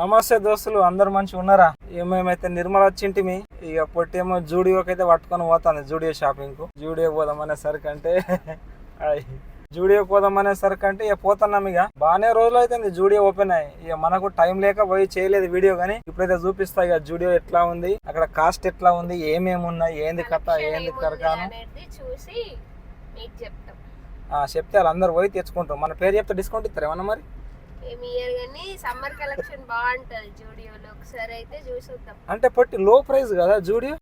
నమస్తే దోస్తులు, అందరు మంచిగా ఉన్నారా? మేమైతే నిర్మల వచ్చింటిమి. ఇక పొట్టేమో జూడియోకి అయితే పట్టుకొని పోతాను. జూడియో షాపింగ్ కు జూడియో పోదామనే సరికి అంటే జూడియోకి పోదామనే సరికి అంటే ఇక పోతున్నాం. ఇక బాగానే రోజులు అయితే జూడియో ఓపెన్ అయ్యి, ఇక మనకు టైం లేక పోయి చేయలేదు వీడియో. కానీ ఇప్పుడైతే చూపిస్తా ఇక జూడియో ఎట్లా ఉంది, అక్కడ కాస్ట్ ఎట్లా ఉంది, ఏమేమి ఉన్నాయి, ఏంది కథ, ఏంది కరకాను చెప్తే వాళ్ళందరూ పోయి తెచ్చుకుంటాం. మన పేరు చెప్తే డిస్కౌంట్ ఇస్తారు ఏమన్నా మరి? సమ్మర్ కలెక్షన్ బాగుంటది జూడియోలో, ఒకసారి అయితే చూసొద్దాం. అంటే పొట్టి లో ప్రైస్ కదా జూడియో,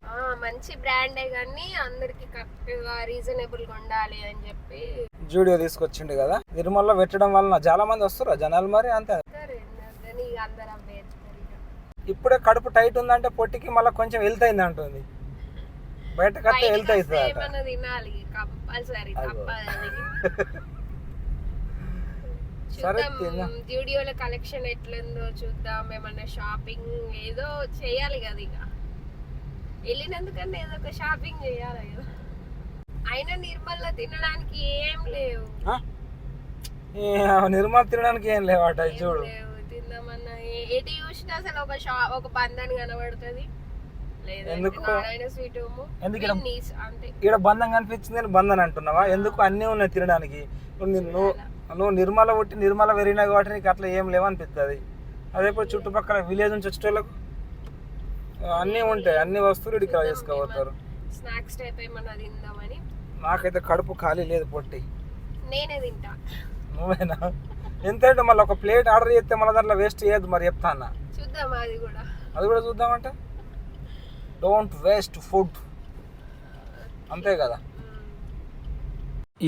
మంచి బ్రాండే కానీ అందరికి కరెక్ట్ గా రీజనబుల్ గా ఉండాలి అని చెప్పి జూడియో తీసుకొచ్చిండు కదా. నిర్మల్లో పెట్టడం వలన చాలా మంది వస్తారు జనాలు. మరి అంతే ఇప్పుడే కడుపు టైట్ ఉందంటే పొట్టికి మళ్ళీ కొంచెం హెల్త్ అయింది అంటుంది. బయటకు వస్తే హెల్త్ అవుతుంది, తినాలి కంపల్సరీ. జూడియోలో కలెక్షన్ ఎట్లుందో చూద్దాం. ఏమన్నా షాపింగ్ ఏదో చేయాలి కదా, ఇక వెళ్ళినందుకన్నా ఏదో ఒక షాపింగ్ చేయాలి కదా. అయినా నిర్మల్లో తినడానికి ఏం లేవు. నిర్మల్ తినడానికి ఏం లేవట చూడు. తిందామన్నా ఎటు చూసినా అసలు ఒక బంధన్ కనబడుతుంది. ఎందుకు ఇక్కడ బంధం కనిపించింది బంధన్ అంటున్నావా? ఎందుకు అన్నీ ఉన్నాయి తినడానికి. నువ్వు నిర్మల పుట్టి నిర్మల పెరిగినా కాబట్టి నీకు అట్లా ఏం లేవనిపిస్తుంది. అదే ఇప్పుడు చుట్టుపక్కల విలేజ్ నుంచి వచ్చేటోళ్ళకు అన్నీ ఉంటాయి, అన్ని వస్తువులు ఇక్కడ చేసుకోబోతారు. స్నాక్స్ టైప్ ఏమన్నా తిందామని. నాకైతే కడుపు ఖాళీ లేదు పొట్టి. నేనే తింటా. నువ్వేనా? ఎంతంటే మళ్ళీ ఒక ప్లేట్ ఆర్డర్ చేస్తే మళ్ళీ దాంట్లో వేస్ట్ చేయద్దు. మరి చెప్తా అన్న, చూద్దాం. అది కూడా చూద్దామంటే డోంట్ వేస్ట్ ఫుడ్, అంతే కదా.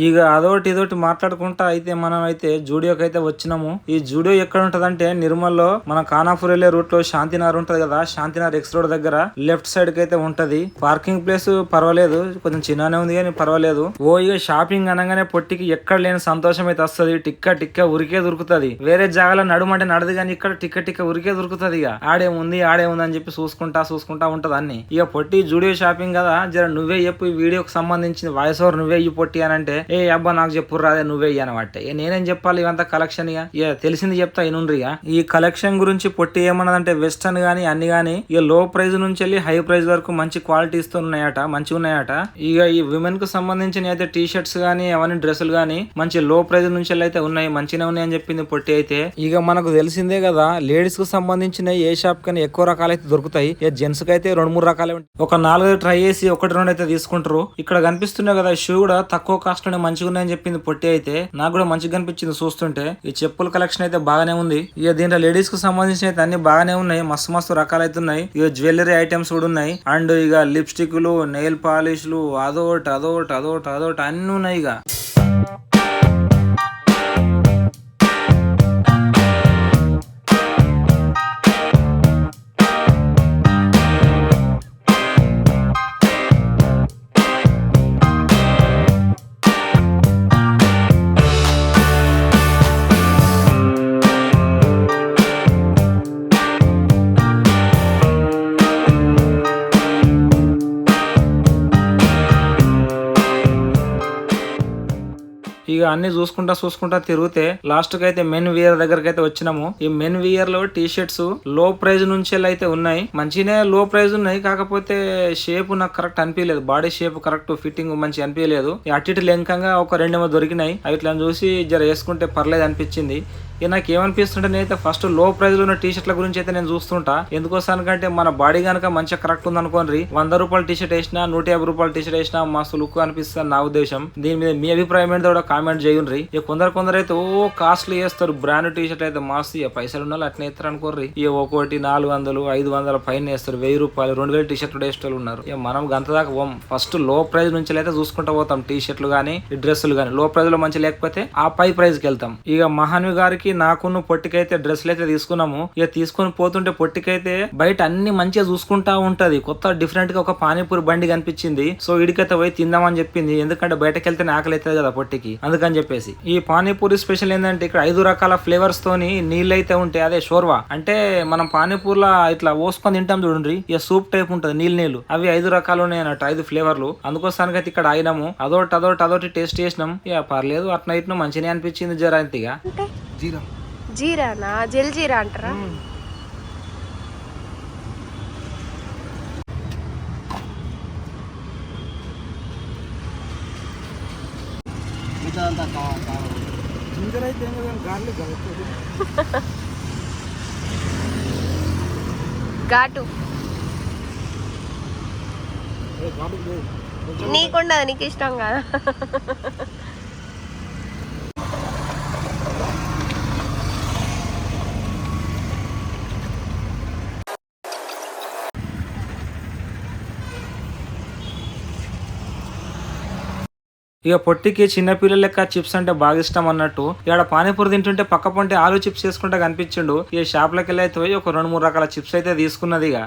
ఇక అదొకటి ఇదొకటి మాట్లాడుకుంటా అయితే మనం అయితే జూడియోకి అయితే వచ్చినాము. ఈ జూడియో ఎక్కడ ఉంటదంటే నిర్మల్లో మన ఖానాపూర్ వెళ్ళే రూట్ లో శాంతినగర్ ఉంటది కదా, శాంతినగర్ ఎక్స్ రోడ్ దగ్గర లెఫ్ట్ సైడ్ కి అయితే ఉంటది. పార్కింగ్ ప్లేస్ పర్వాలేదు, కొంచెం చిన్ననే ఉంది కానీ పర్వాలేదు. ఇక షాపింగ్ అనగానే పొట్టికి ఎక్కడ లేని సంతోషం అయితే వస్తుంది. టిక్క ఉరికే దొరుకుతుంది. వేరే జాగాలో నడుమంటే నడదు కానీ ఇక్కడ టిక్క ఉరికే దొరుకుతుంది. ఇక ఆడేముంది అని చెప్పి చూసుకుంటా ఉంటది అన్ని. ఇక పొట్టి జూడియో షాపింగ్ కదా, జర నువ్వే చెప్పు ఈ వీడియోకి సంబంధించిన వాయిస్ ఓవర్ నువ్వే ఈ పొట్టి అని అంటే, ఏ అబ్బా నాకు చెప్పు రాదే నువ్వే అనమాట. నేనేం చెప్పాలి, ఇవంతా కలెక్షన్. ఇక తెలిసింది చెప్తా ఇనుండ్రిగా. ఈ కలెక్షన్ గురించి పొట్టి ఏమన్నదంటే వెస్టర్న్ గానీ అన్ని గానీ ఇక లో ప్రైస్ నుంచి వెళ్ళి హై ప్రైస్ వరకు మంచి క్వాలిటీస్ తో ఉన్నాయట, మంచిగా ఉన్నాయట. ఇక ఈ విమెన్ కు సంబంధించిన అయితే టీ షర్ట్స్ గానీ అవన్నీ డ్రెస్సులు గానీ మంచి లో ప్రైస్ నుంచి అయితే ఉన్నాయి, మంచిగా ఉన్నాయి అని చెప్పింది పొట్టి అయితే. ఇక మనకు తెలిసిందే కదా, లేడీస్ కు సంబంధించిన ఏ షాప్ కన్నా ఎక్కువ రకాలు అయితే దొరుకుతాయి. ఇక జెంట్స్ కి అయితే 2-3 రకాలే ఉంటాయి. ఒక 4 ట్రై చేసి 1-2 అయితే తీసుకుంటారు. ఇక్కడ కనిపిస్తున్నాయి కదా షూ కూడా తక్కువ కాస్ట్ లోనే మంచిగా ఉన్నాయని చెప్పింది పొట్టి అయితే. నాకు కూడా మంచిగా కనిపించింది చూస్తుంటే. ఈ చెప్పుల కలెక్షన్ అయితే బాగానే ఉంది. ఇక దీంట్లో లేడీస్ కు సంబంధించిన అయితే అన్ని బాగానే ఉన్నాయి, మస్తు రకాలు అయితే ఉన్నాయి. ఇక జ్యువెలరీ ఐటమ్స్ కూడా ఉన్నాయి. అండ్ ఇక లిప్స్టిక్లు, నెయిల్ పాలిష్లు, అదోటి అన్ని ఉన్నాయి. ఇక ఇక అన్ని చూసుకుంటా తిరిగితే లాస్ట్ కి అయితే మెన్ వియర్ దగ్గరకి అయితే వచ్చినాము. ఈ మెన్ వియర్ లో టీ షర్ట్స్ లో ప్రైజ్ నుంచి అయితే ఉన్నాయి, మంచిగానే లో ప్రైజ్ ఉన్నాయి. కాకపోతే షేప్ నాకు కరెక్ట్ అనిపించలేదు, బాడీ షేప్ కరెక్ట్ ఫిట్టింగ్ మంచి అనిపించలేదు. అటు లెంకంగా ఒక 2 దొరికినాయి. అట్లా చూసి జర వేసుకుంటే పర్లేదు అనిపించింది. ఇక నాకు ఏమనిపిస్తుంటే నేనైతే ఫస్ట్ లో ప్రైజ్ లో ఉన్న టీ షర్ట్ల గురించి అయితే నేను చూస్తుంటా. ఎందుకోసానికంటే మన బాడీ కనుక మంచిగా కరెక్ట్ ఉంది అనుకోండి, 100 రూపాయల టీ షర్ట్ వేసినా 150 రూపాయల టీ షర్ట్ వేసినా మస్తు లుక్ అనిపిస్తుంది నా ఉద్దేశం. దీని మీద మీ అభిప్రాయం ఏంటో కూడా కామెంట్ చేయండి. ఇక కొందరు అయితే కాస్ట్లీ వేస్తారు, బ్రాండ్ టీ షర్ట్ అయితే మస్తు. ఇక పైసలు ఉన్న అట్లా వేస్తారు అనుకోర్రి. ఇక ఒక్కోటి 400, 500 పైన వేస్తారు. 1000 రూపాయలు, 2000 టీ షర్ట్లు వేసేటోళ్ళు ఉన్నారు. ఇక మనం గంత దాకా ఫస్ట్ లో ప్రైజ్ నుంచి అయితే చూసుకుంటా పోతాం. టీ షర్ట్లు గానీ డ్రెస్సులు గానీ లో ప్రైజ్ లో మంచి లేకపోతే ఆ పై ప్రైజ్ కి వెళ్తాం. ఇక మహాన్వి గారికి నాకు పొట్టికైతే డ్రెస్సులు అయితే తీసుకున్నాము. ఇక తీసుకొని పోతుంటే పొట్టికైతే బయట అన్ని మంచిగా చూసుకుంటా ఉంటది. కొత్త డిఫరెంట్ గా ఒక పానీపూరి బండి కనిపించింది. సో ఇడికైతే పోయి తిందామని చెప్పింది. ఎందుకంటే బయటకు వెళ్తే ఆకలి అవుతుంది కదా పొట్టికి, అందుకని చెప్పేసి. ఈ పానీపూరి స్పెషల్ ఏంటంటే ఇక్కడ 5 రకాల ఫ్లేవర్స్ తోని నీళ్ళు అయితే ఉంటాయి. అదే షోర్వా అంటే మనం పానీపూర్లా ఇట్లా పోసుకొని తింటాం చూడండి, ఇక సూప్ టైప్ ఉంటది నీళ్ళు. అవి 5 రకాలు ఉన్నాయి అన్నట్టు, 5 ఫ్లేవర్లు. అందుకోసానికి అయితే ఇక్కడ ఆగినాము. అదొకటి టేస్ట్ చేసినాం. ఇక పర్లేదు, అట్లా ఇట్లా మంచిగా అనిపించింది. జర అంతేగా జీరానా, జల్ జీరా అంటారా? డేంజర్ అయితే ఏం కదా గాలి ఘాటు నీకుండదు, నీకు ఇష్టం కదా. ఇక పొట్టికి చిన్నపిల్లల లెక్క చిప్స్ అంటే బాగా ఇష్టం అన్నట్టు ఇక్కడ పానీపూరి తింటుంటే పక్క పొంటే ఆలు చిప్స్ వేసుకుంటే కనిపించిండు. ఈ షాప్లోకి వెళ్ళి అయితే పోయి ఒక 2-3 రకాల చిప్స్ అయితే తీసుకున్నది. ఇక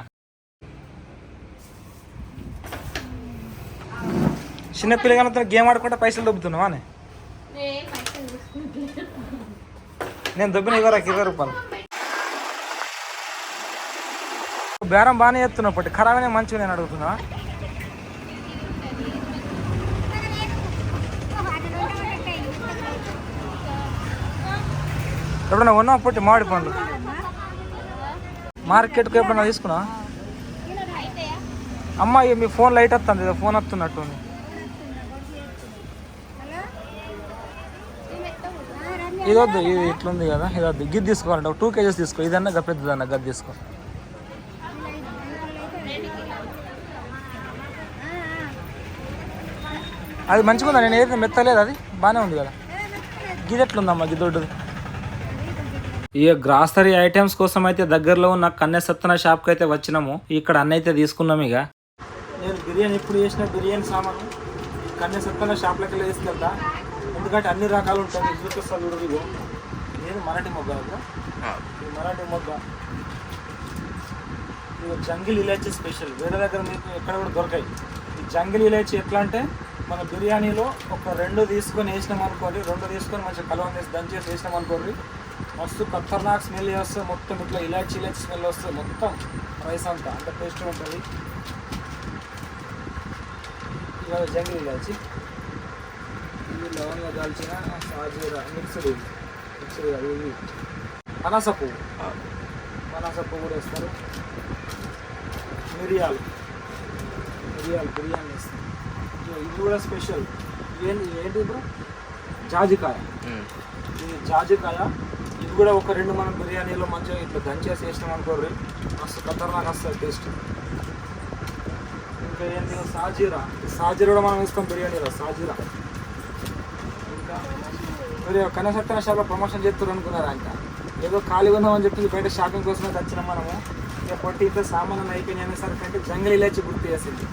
చిన్నపిల్లగానే గేమ్ ఆడుకుంటే పైసలు దొబ్బుతున్నావా? నేను దొబ్బిన 20 రూపాయలు. బేరం బాగానే చేస్తున్నావు పొట్టి, ఖరాబ్ మంచిగా నేను అడుగుతున్నా. ఎప్పుడన్నా కొన్నావు పొట్టి మామిడి పండ్లు? మార్కెట్కి ఎప్పుడన్నా తీసుకున్నా? అమ్మాయి మీ ఫోన్ లైట్ వస్తుంది, ఫోన్ వస్తున్నట్టు. ఇది వద్దు, ఇది ఇట్లుంది కదా, ఇది వద్దు. గిద్ది తీసుకోవాలంటే 2 kgs తీసుకో. ఇదన్నా పెద్దదన్నా గది తీసుకో. అది మంచిగా ఉందా? నేను ఏదైతే మెత్తలేదు, అది బాగానే ఉంది కదా. గిది ఎట్లుందమ్మా గిద్దొడ్డుది? ఇక గ్రాసరీ ఐటమ్స్ కోసం అయితే దగ్గరలో ఉన్న కన్నె సత్తన షాప్కి అయితే వచ్చినాము. ఇక్కడ అన్న అయితే తీసుకున్నాం. ఇక నేను బిర్యానీ ఎప్పుడు చేసిన బిర్యానీ సామాను కన్నె సత్తన షాప్లోకి వెళ్ళి తీసుకెళ్తా, ఎందుకంటే అన్ని రకాలు ఉంటాయి. చూపిస్తాను ఇదిగో, నేను మరాఠీ మొగ్గ, ఇది మరాఠీ మొగ్గ. ఇది జంగిల్ ఇలాచీ స్పెషల్, వేరే దగ్గర మీకు ఎక్కడ కూడా దొరకాయి. ఈ జంగిల్ ఇలాచీ ఎట్లా అంటే మన బిర్యానీలో ఒక 2 తీసుకొని వేసినాం అనుకోండి, 2 తీసుకొని మంచిగా కలవని వేసి దంచేసి వేసినాం అనుకోండి, మస్తు ఖతర్నాక్ స్మెల్ వస్తుంది. మొత్తం ఇట్లా ఇలాచీ స్మెల్ వస్తుంది, మొత్తం రైస్ అంతా అంత టేస్ట్ ఉంటుంది. ఇవాళ జంగిల్ ఇలాచి, ఇది లవంగా దాల్చిన సాజీరా మిక్స్డ్ ఇది పనస పువ్వు కూడా వేస్తారు. మిరియాలు బిర్యానీ వేస్తారు. ఇది కూడా స్పెషల్. ఏంటి బ్రో? జాజికాయ. ఇది జాజికాయ. ఇది కూడా ఒక 2 మనం బిర్యానీలో మంచిగా ఇట్లా దంచేసి వేసినాం అనుకోర్రి, మస్తు ఖతర్నాక్ వస్తుంది టేస్ట్. ఇంకా ఏంటి? సాజీరా కూడా మనం వేస్తాం బిర్యానీలో, సాజీరా. ఇంకా మీరు కనసత్తన షాప్లో ప్రమోషన్ చేస్తారు అనుకున్నారా? ఇంకా ఏదో ఖాళీగా ఉన్నామని చెప్పి బయట షాపింగ్ కోసమే వచ్చినాం మనము. ఇక పొట్టి ఇంత సామాన్లు అయిపోయినాయి అనేసరికి అంటే జంగిల్ ఇలాచి గుర్తు చేసింది.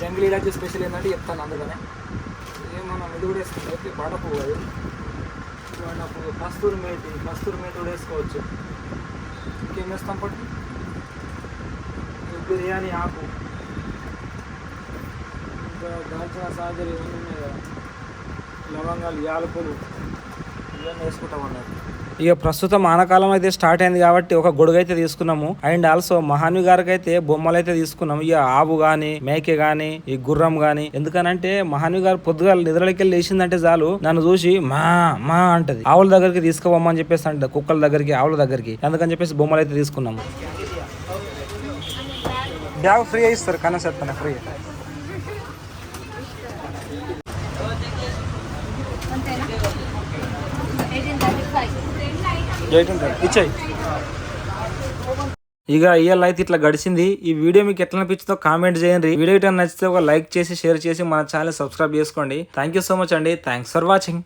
జంగిల్ ఇలాచి స్పెషల్ ఏంటంటే చెప్తాను. అందుకనే మనం ఇది కూడా వేసుకుంటాం. అయితే బడపువ్వు, అది బడపువ్వు, కస్తూరి మేతి కూడా వేసుకోవచ్చు. ఇంకేం వేస్తాం పట్టి? బిర్యానీ ఆకు, ఇంకా దాల్చిన సాజరి ఇవన్నీ ఉన్నాయి కదా, లవంగాలు, యాలకులు ఇవన్నీ వేసుకుంటాం అన్నట్టు. ఇక ప్రస్తుతం ఆనకాలం అయితే స్టార్ట్ అయింది కాబట్టి ఒక గొడుగు అయితే తీసుకున్నాము. అండ్ ఆల్సో మహాన్వి గారికి అయితే బొమ్మలు అయితే తీసుకున్నాము. ఇక ఆవు గాని, మేకే గాని, ఈ గుర్రం గాని. ఎందుకనంటే మహాన్వి గారు పొద్దుగా నిద్రలకెళ్ళి లేచిందంటే చాలు నన్ను చూసి మా అంటది. ఆవుల దగ్గరికి తీసుకోవమ్మని చెప్పేసి అంటే, కుక్కల దగ్గరికి, ఆవుల దగ్గరికి. అందుకని చెప్పేసి బొమ్మలు అయితే తీసుకున్నాము. బ్యాగ్ ఫ్రీ ఇస్తారు, కన్నా చెప్తాను ఫ్రీ. ఇచ్చాయి. ఇక ఇవాళ అయితే ఇట్లా గడిచింది. ఈ వీడియో మీకు ఎట్లా అనిపించిందో కామెంట్ చేయండి. వీడియో నచ్చితే ఒక లైక్ చేసి షేర్ చేసి మన ఛానల్ సబ్స్క్రైబ్ చేసుకోండి. థ్యాంక్ యూ సో మచ్ అండి. Thanks for watching.